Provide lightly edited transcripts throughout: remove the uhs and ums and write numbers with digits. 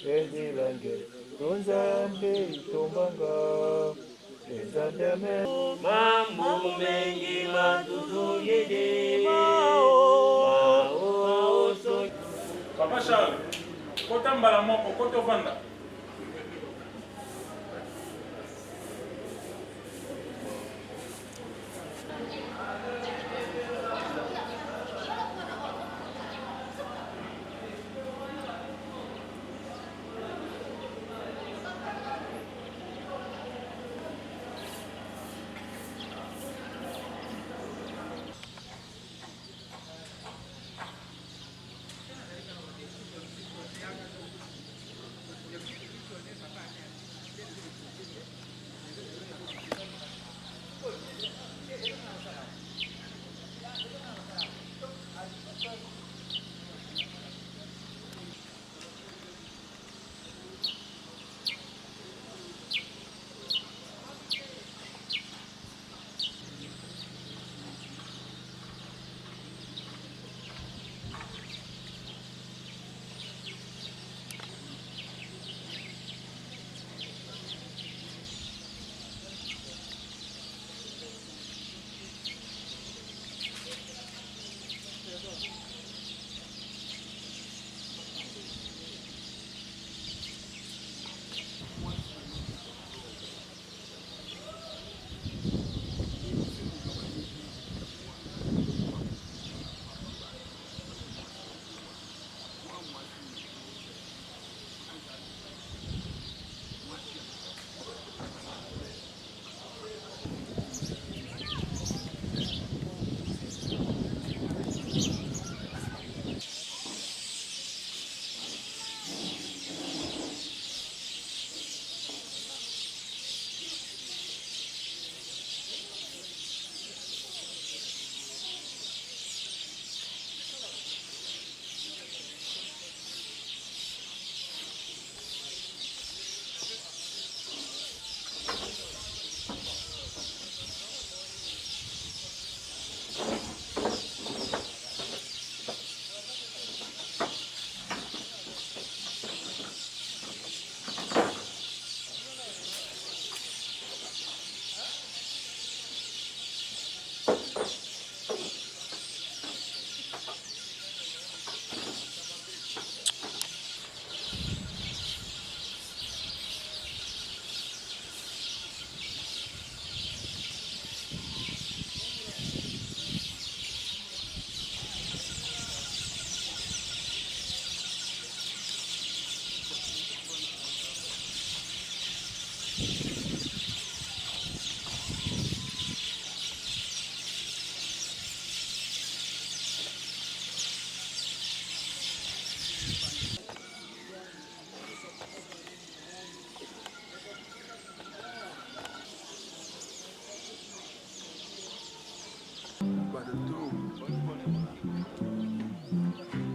endilange tunzambe itombanga enzandame mambo mengi matuzuyede mao so Papa Charles, kota mbala moko, koto vanda.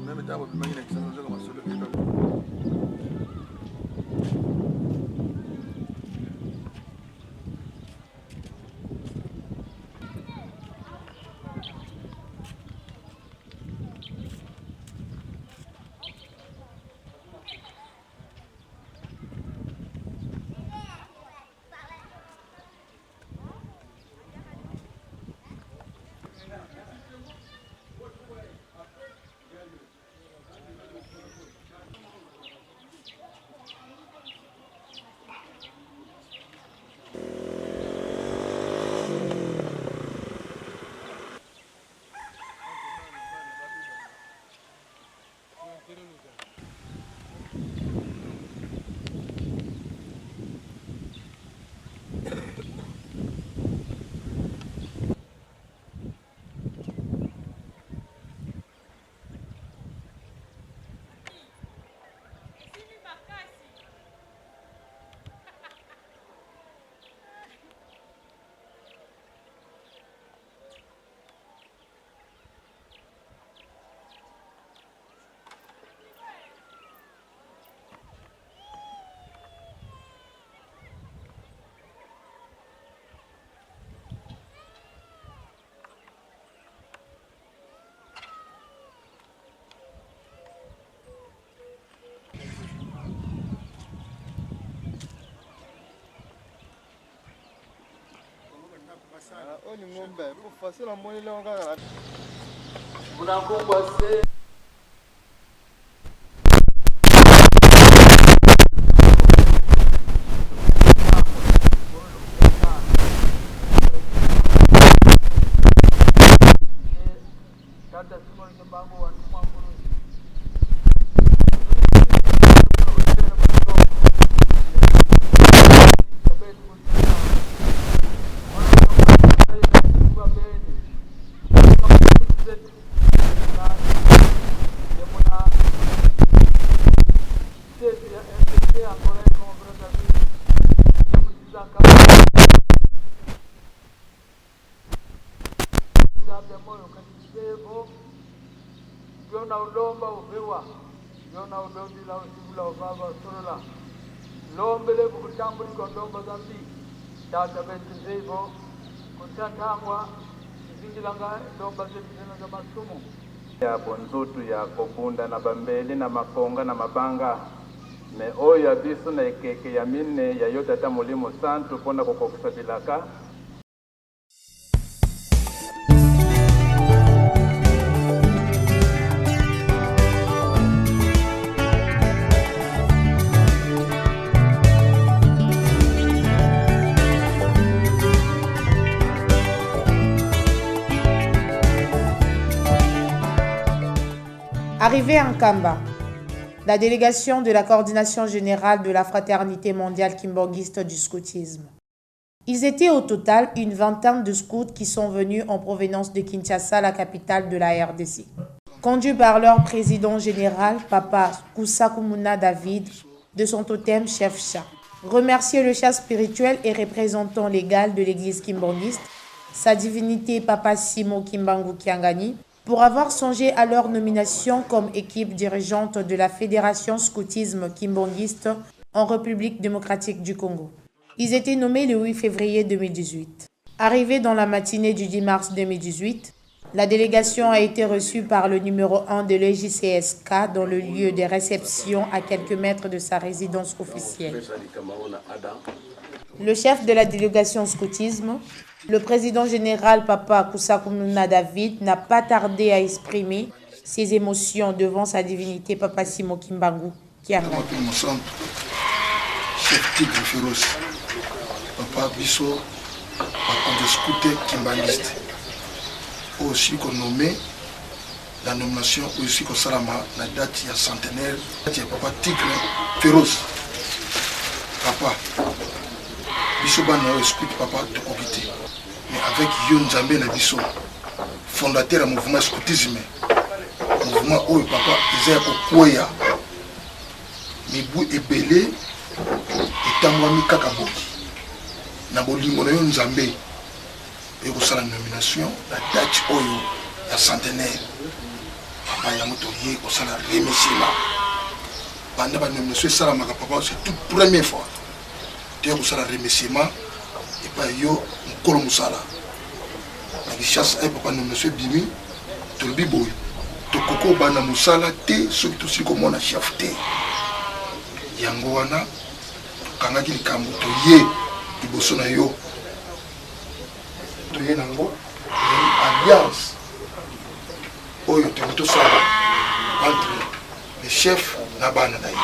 Même temps, on peut imaginer que ça nous a commencé le pays. lombele bukutambuli kondombo zambi tata benzizevo kutatangwa zingilanga ndomba zetizena za masumu yapo nzutu ya kobunda na bambeli na makonga na mabanga me oyo abiso na ekeke ya mine ya yo tata molimo santu pona kokokisa bilaka. Arrivée en Kamba, la délégation de la coordination générale de la fraternité mondiale kimbangiste du scoutisme. Ils étaient au total une vingtaine de scouts qui sont venus en provenance de Kinshasa, la capitale de la RDC. Conduits par leur président général, Papa Kusakumuna David, de son totem chef chat. Remercier le chat spirituel et représentant légal de l'église kimbangiste, sa divinité Papa Simo Kimbangu Kiangani, pour avoir songé à leur nomination comme équipe dirigeante de la Fédération Scoutisme Kimbangiste en République démocratique du Congo. Ils étaient nommés le 8 février 2018. Arrivés dans la matinée du 10 mars 2018, la délégation a été reçue par le numéro 1 de l'EJCSK dans le lieu de réception à quelques mètres de sa résidence officielle. Le chef de la délégation scoutisme, le président général Papa Kusakumuna David, n'a pas tardé à exprimer ses émotions devant sa divinité Papa Simo Kimbangu Kiangani. Chef tigre féroce, Papa Bisso, Papa de scouté kimbangiste. Aussi qu'on nommé la nomination, aussi qu'on salama la date ya centenaire, Papa tigre féroce. Papa Bisso bana explique Papa de Kokité. Mais avec Yon Zambé na Bisso, fondateur du mouvement scoutisme, mouvement où Papa Isaiah Kokoya, Mibu Ebele, et Tamwami Kakaboki. Na bolingo na Yon Zambé, et au la nomination, la date Oyo, la centenaire. Papa Yamotoye, au la remerciement. Pendant la nomination, Papa, c'est toute première fois. Tu as au la remerciement. Et pas yo mukolo musala na bichas ay papa no monsieur bimi to biboy to koko bana musala te soki to siko mona chef te yango wana kanga ki likambo to ye liboso na yo to ye nango alliance oyo to sala entre les chefs na bana na ye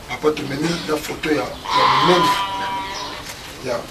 papa to memi la photo ya même yeah.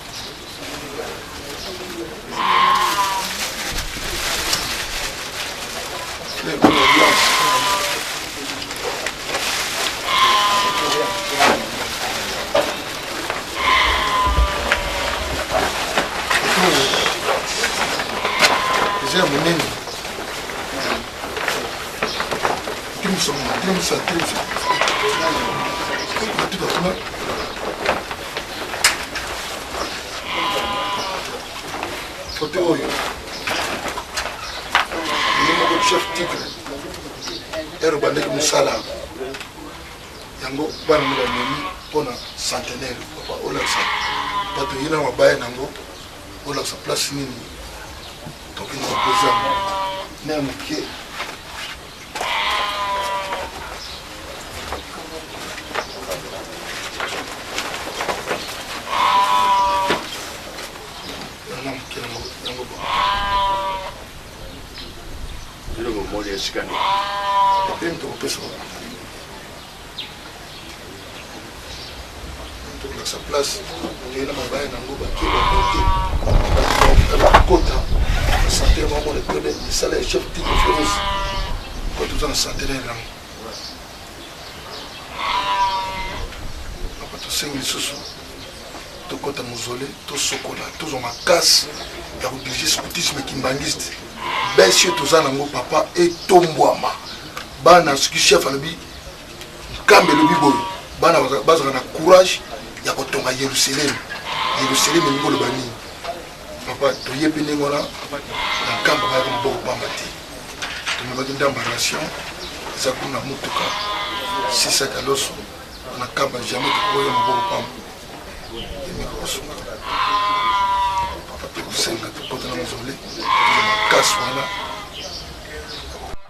Côté oyo, le chef tigre, Erobane Moussala, yango bana mula memi pona centenaire, papa olaksa, pato yina mabaya nango, olaksa place nini, toki na poza, na mke. sikani Bien to pesa. To la sa place. Et la mabaya na ngoba ki ba monter. La kota. Santé maman le télé, ça les chefs de France. Quand tout en santé là. Papa to sengi susu. To kota mozole, to sokola, to zo makasi. Ya ko dirige scoutisme kimbangiste. Besi to za nango papa et tombwama. Bana ski chef alobi. Kambe lobi boyo. Bana bazana na courage ya ko tonga Yerusalem. Yerusalem ngolo bani. Papa to yepi ngona na kamba ba ko boko pamba ti. To me ba d'embarration. Ça kuna mutuka. Si ça kaloso na kamba jamais to ko yo boko pamba.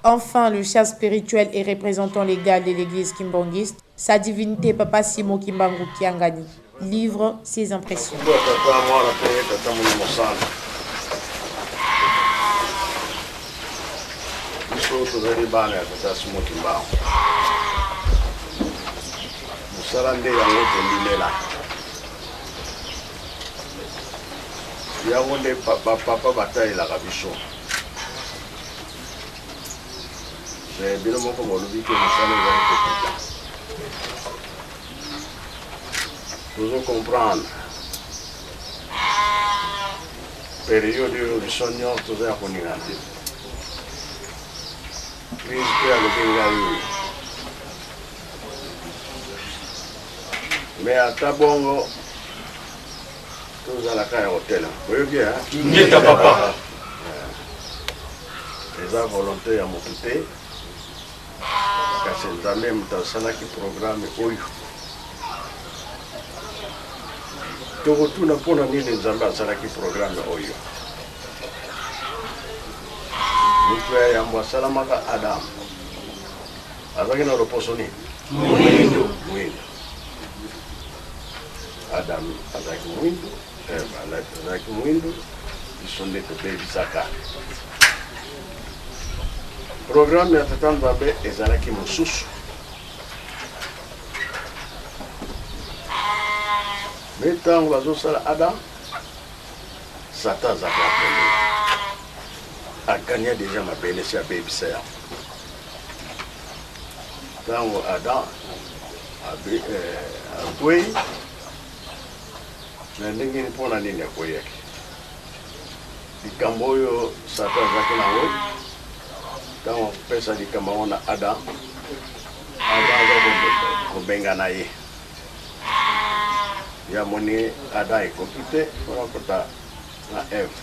Enfin, le chef spirituel et représentant légal de l'église kimbangiste, sa divinité Papa Simo Kimbangu Kiangani, livre ses impressions. Yawonde papa bataille la rabicho. J'ai bien mon comme le que nous allons comprendre. Période de sonnion tout ça qu'on y a dit. Crise qui a le mais à Tabongo tous à la caille hôtel. Vous voyez bien, N'y papa. Les volontaires à m'occuper. Parce que c'est même dans ça qui programme Oyo. Tout n'a pas ni les Zambas qui programme Oyo. Nous faisons un bon salamaka Adam. Avec un reposonné. Oui. Adam avec Mwindo. Avec Mwindo, ils sont des bébés Saka. Programme de Tatan Babe et Zalaki Moussous. Maintenant, on va jouer Adam. Satan Zaka a gagné déjà ma bénéfice à Baby Serre. Tant Adam a Goué. Na ndenge ni pona nini ya koyeki likambo oyo Satan azalaki nango ntango pesa likambo wana Adam aza kobenga na ye ya moni Adam ekoki te mpona kota na Eve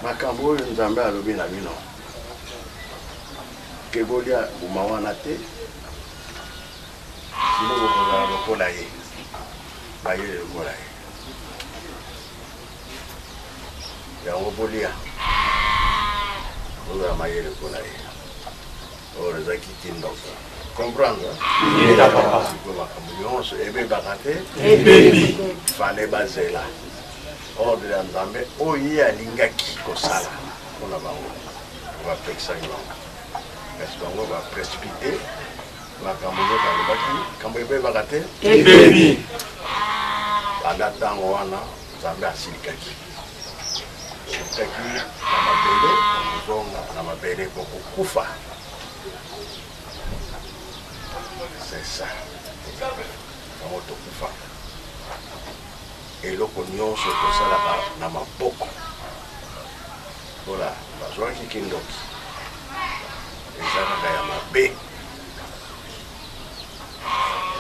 makambo oyo Nzambe alobi na bino ke bolia buma wana te sino bokozala lokola ye baye lokola ye yango bolia ozala maye lokola ye oyo ezaki kindoka comprendre siko makambo nyonso ebebaka te fale bazela ordre ya Nzambe oyo ye alingaki kosala mpona bango bapekisaki bango kasi bango baprécipité makambo nyonso alobaki kambo ebebaka te ebebi banda ntango wana Nzambe asilikaki na mabele kozonga na mabele kokufa c'est ça bango tokufa eloko nyonso tosalaka na maboko mpona bazwaki kindoki ezalaka ya mabe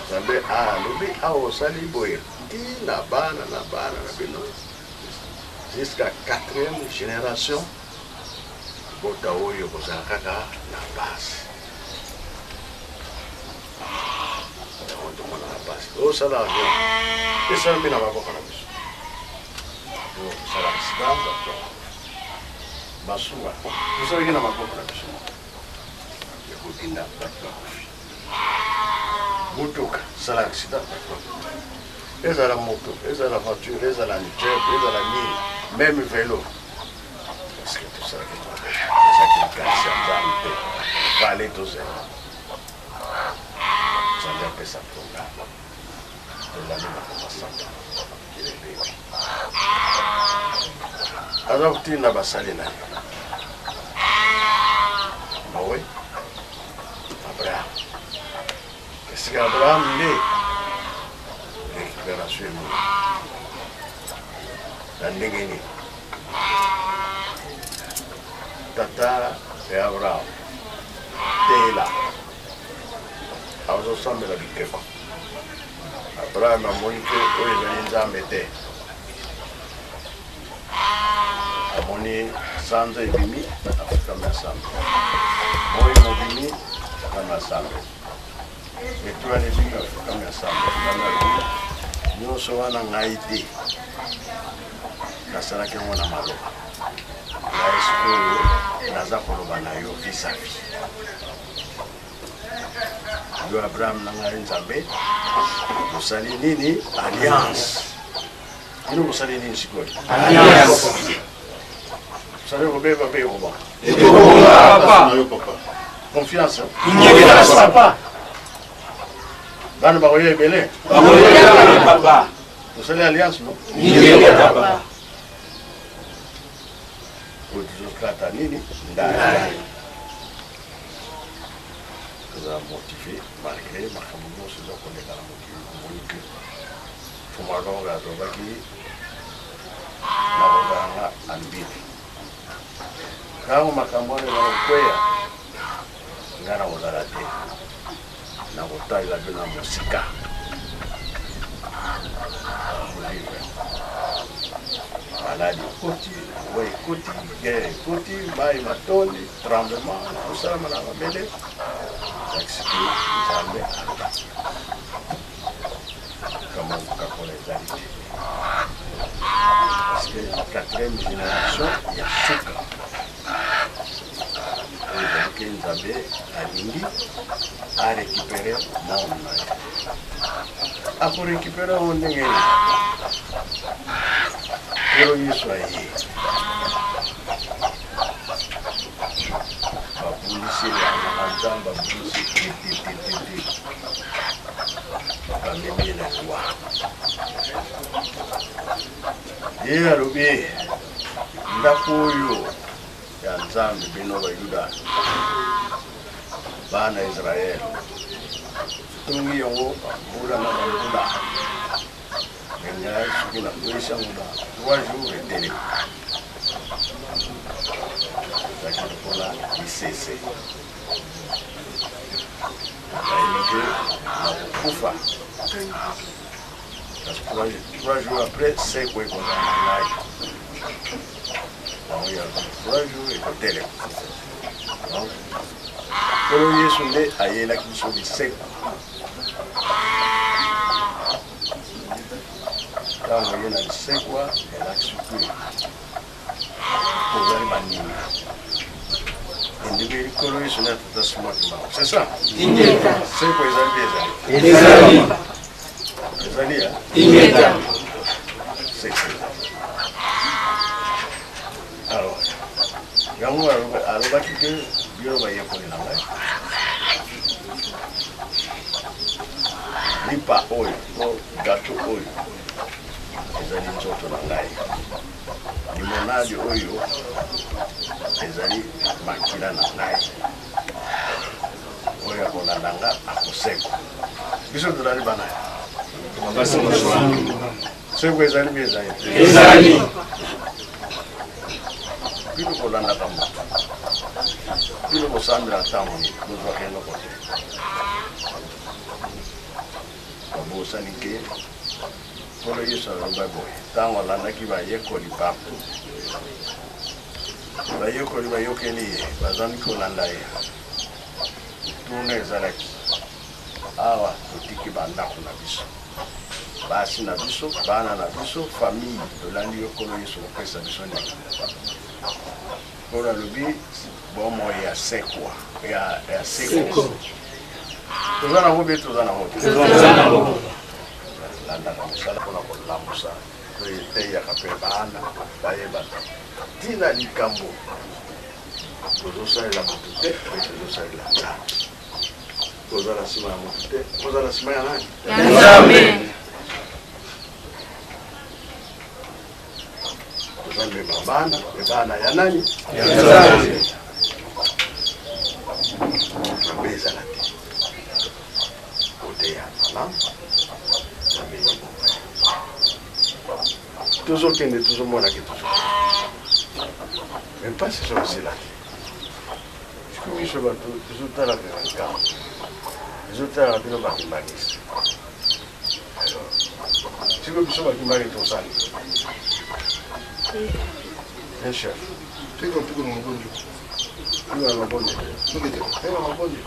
Nzambe alobi awa osali boye ntina bana na bino jusqu'à 4e génération bota oyo kozala kaka na base tomona na base osala bien esalami na maboko na biso osala accident basuka tosalaki na maboko na biso ekotinda bato bakofi motuka sala accident ezala moto ezala voiture ezala jet ezala nini même vélo parce que tout ça fale tozela nzambe apesa programe tozali makomasaka kilebebe aza kotinda basali na ye mawe Abraham esika Abraham nde récupération emoi na ndenge nini tata ya Abraham tela azosambela bikeko Abraham amoni ke oyo ezali nzambe te amoni sanza ebimi afukami asambe moyi mobimi afukami asambe etwala ebimi afukami asambe afukami abimi nyonso wana ngai te nasalaki yango na maloba ngai sikoyo naza koloba na yo vis-à-vis yo Abraham na ngai nzambe bosali nini alliance ino bosali nini sikoyo alliance bosali kobeba mpe yokoba confiance papa bana bakoya ebele bosali alliance no otuzokata nini ndai za motivé malgré makambo nyonso ezokoleka na mokili omoni mpe fumalonga azobaki nakozalanga ambili ntango makambo wana ezakokweya nga nakozala te nakotalela mpe na mosika maladi ekoti wa ekoti guerre ekoti mai matondi tremblement kosalama na mabele yakisiki nzambe kama kokakola ezali te parce que 4e génération ya suka oyo ezalaki nzambe alingi arécupere monde na ye akorécupere yango ndenge nini kolo yesu aye babundisi elanga nzambe babundisi tititititi bamemi ye na liwa ye alobi ndako oyo ya nzambe bino bayuda bana Israele tongi yango bambula na bambula ngai soki nakweyisa ngoba 3 jours etelemi ezalaki lokola lisese nayebi ke nakokufa parce que 3 jours après seko ekozala na ngai bango ya 3 jours ekotelema donc kolo yesu nde ayelaki biso liseko ntango ye na lisekwa elaki sukulu ozali banini endeko likolo yesu nde atata simaki bango c'est ça sekwa ezali mpe ezali sekwa alors yango alobaki ke bino bayekoli na ngai lipa oyo to gato oyo ezali nzoto na ngai limonade oyo ezali makila na ngai oyo akolanda nga akoseko biso tozali bana seko ezali mpe ezali bino kolandaka moto bino kosambela ntango bozwaka eloko te babosani ke kolo yesu aloba boye ntango alandaki bayekoli papo bayekoli bayokeli ye bazangi kolanda ye tuna ezalaki awa totiki bandako na biso basi na biso bana na biso famille tolandi yo kolo yesu kopesa biso ndenge kolo alobi bomo ya sekwa ya seko toza nango mpe toza nango te landaka mosala mpona kolamusa to eteyaka mpe bana bayebaka ntina likambo tozosalela motu te mpe tozosalela nzambe kozala nsima ya motu te kozala nsima ya nani tozamema bana ebana ya nani nzambe ezala te koteya malamu nzambe ye tozokende tozomonaki même pas ce sont aussi là. Je suis sur le résultat de la vérité. Résultat de la vérité. Alors, si vous avez besoin de m'arrêter au salon. Bien sûr. Tu es comme tout le monde. Tu es un bon Dieu. Tu es un bon Dieu.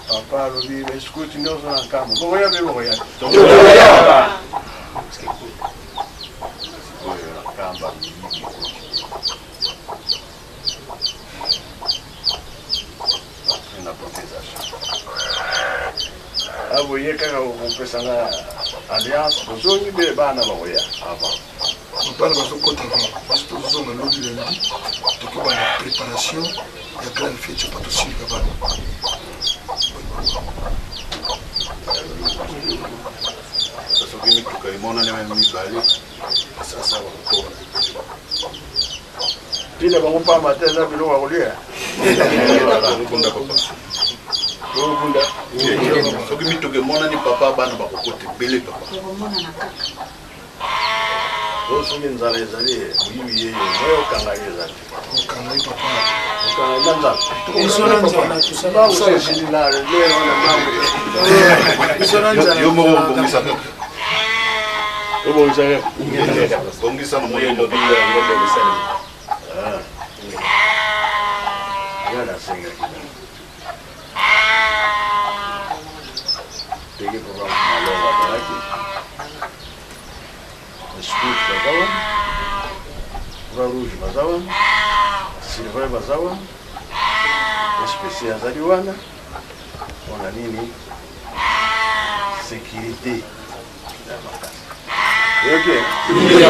Papa, Robi, escute, nós na cama. Vou olhar mesmo, vou olhar. Vou olhar na cama. Na proteção. Ah, vou ir que eu vou pensar na aliança. Vou só ir ver bana, vou olhar. Ah, bom. On parle de ce côté avant, parce que nous sommes le lobby lundi, donc il y a une préparation, il y a grande fête, tu peux tout suivre là-bas. Sasa kimi tukaimona na mibali sasa wako bila bamupa mateza bilo wakulia kunda papa kunda so kimi tukimona ni papa bana bakokote bele papa mona na kaka so kimi nzale zali muhimu yeye moyo kangaliza Kangai papa kanganza Isonanza tusaba usajili la leo na mambo Isonanza yomo bongisa bongisa no moyo ndo bila ngombe misali yana senga tege program malonga baraki escuta bazawa rouge bazawa silver bazawa especial zaliwana ona nini sécurité na makasi yoke ndio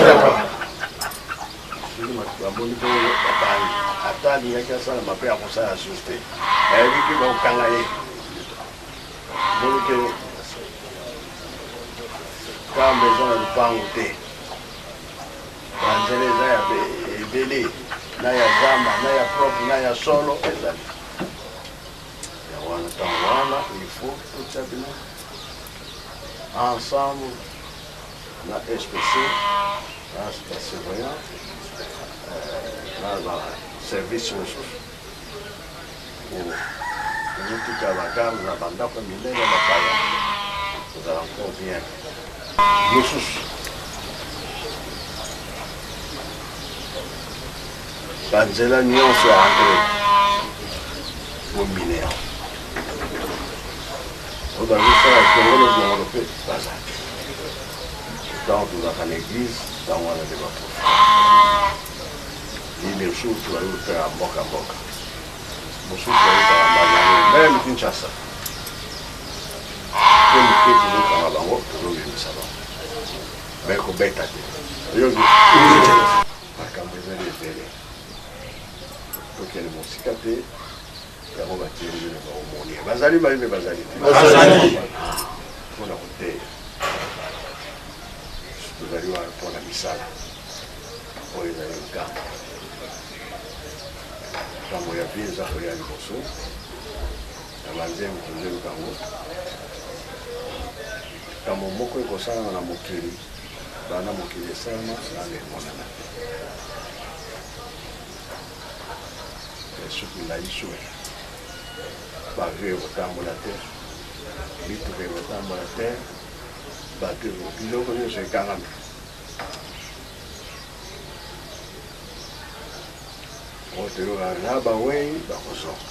maboni kwa babani atani yake sana mapea kusaya asuste hivi kwa ukanga yeye bonike kambe zana lupango te banzeleza ya bele na ya zama na ya propre na ya solo ezali ya wana tawana il faut tout ça bien ensemble na SPC na SPC voyant na service ressources pour tout à la gamme na banda kwa milele na paya nous allons encore bien ressources banzela nyonso ya engrais mominere obazosala ekongolo biongolo mpe bazali ntango tozalaka na église ntango wana nde baprofe lile mosusu bayotaka mboka mosusu bayotaka mbazali meme kinshasa mpe moke tozokanga bango tozobimisa bango me kobeta te oyoki makambo ezali ebele tokende mosika te yango batielile baomonie bazali bayimbe bazali te mpona koteya tozali wana mpona misala oyo ezali nkambo nkambo ya vie eza koya liboso na banzembo tozeluka yango nkambo moko ekosalama na mokili bana mokili esalama nanga emonana soki ndaiso bavie ekotambola te mituka ekotambola te bato biloko nyonso ekangami oteloka na bawei bakozonga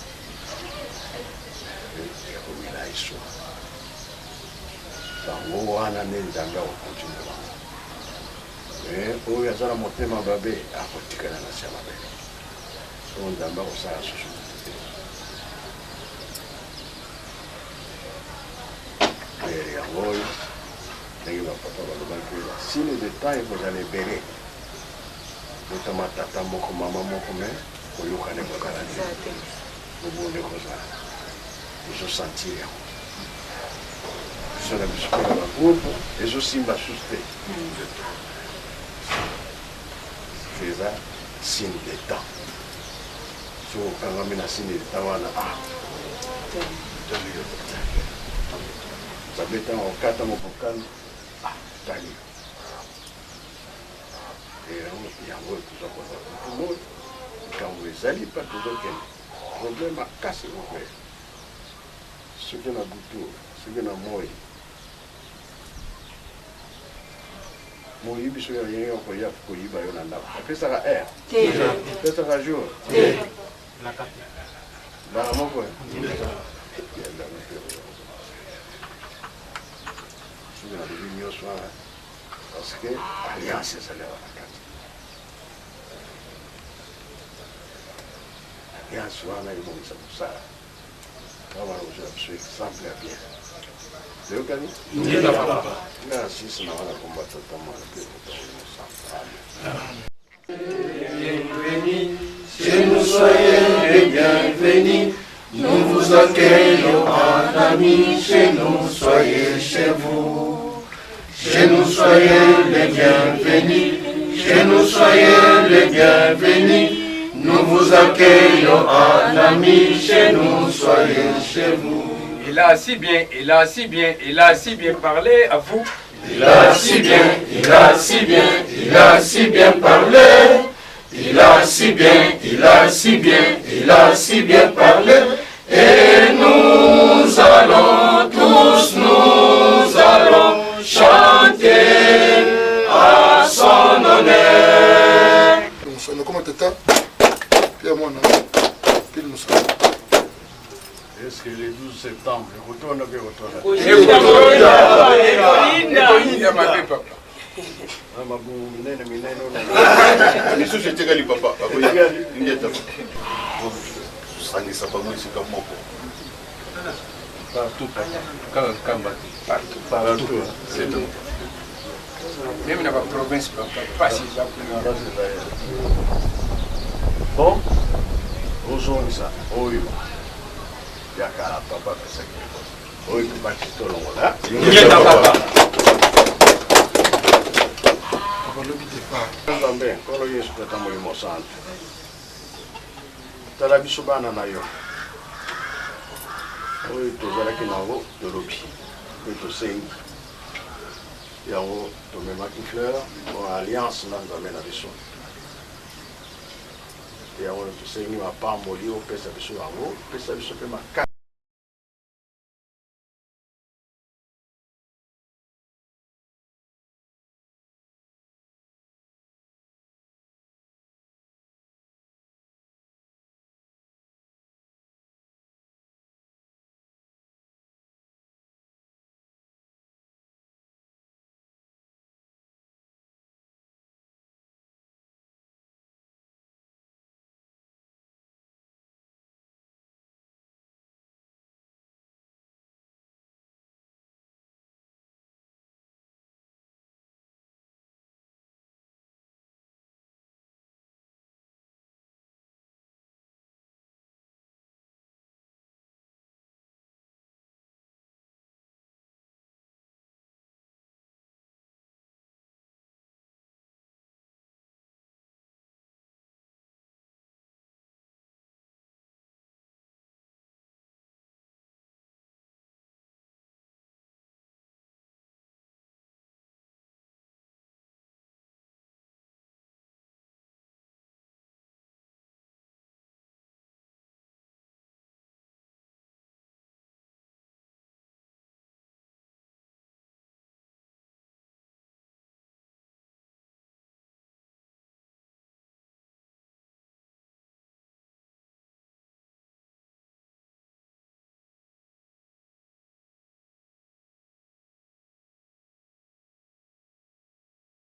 ekomila iso bango wana nde nzambe akokontinue bango oyo aza na motema babe akotikala na se ya mabe oyo nzambe akosala susu te prière yango oyo ndenge bapapa balobaki basine de temps ekozala ebele notama tata moko mama moko me koyokana ekokala te obonde kozala ezosentir yango biso na biso mpe na bagroupe ezosimba susu te eza signe de temps so okangami na signe de temps wana babetanga okata mokokani tali yango toza koza kutumo likambo ezali mpa tozokende problème makasi moko soki na butu soki na moi moyibi soki ayenge koya koyiba yo na ndako apesaka air apesaka jour mbala moko soki na lobi nyonso wana parce que alliance ezalaka na kati alliance wana ebongisa mosala wana kozala biso exemple ya bien toyokani nga sisi na wana komba tata mwana mpe Bienvenue, chez nous soyez les bienvenus. Nous vous accueillons en amis, chez nous soyez chez vous. Chez nous soyez les bienvenus, chez nous soyez les bienvenus. Nous vous accueillons en amis, chez nous soyez chez vous. Il a si bien, il a si bien, il a si bien parlé à vous. Il a si bien, il a si bien, il a si bien parlé. Il a si bien, il a si bien, il a si bien parlé. Et nous allons tous, nous allons chanter à son honneur. Comment t'étais? Pierre Moana, Pile Moussa. Est-ce que le 12 septembre, retourne ou retourne? Miso chetekali papa akoya ngeta sangisa pamoja sika moko Partout, partout. c'est tout. Même dans la province, pas si bon ozongisa oyo yakala papa pesaki oyo tobaki tolongola ngeta papa. nzambe nkolo yesu tata molimo santu tala biso bana na yo oyo tozalaki nango tolobi mpe tosengi yango tomemaki fleur po alliance na nzambe na biso yango tosengi mapamboli opesa biso yango opesa biso mpe makasi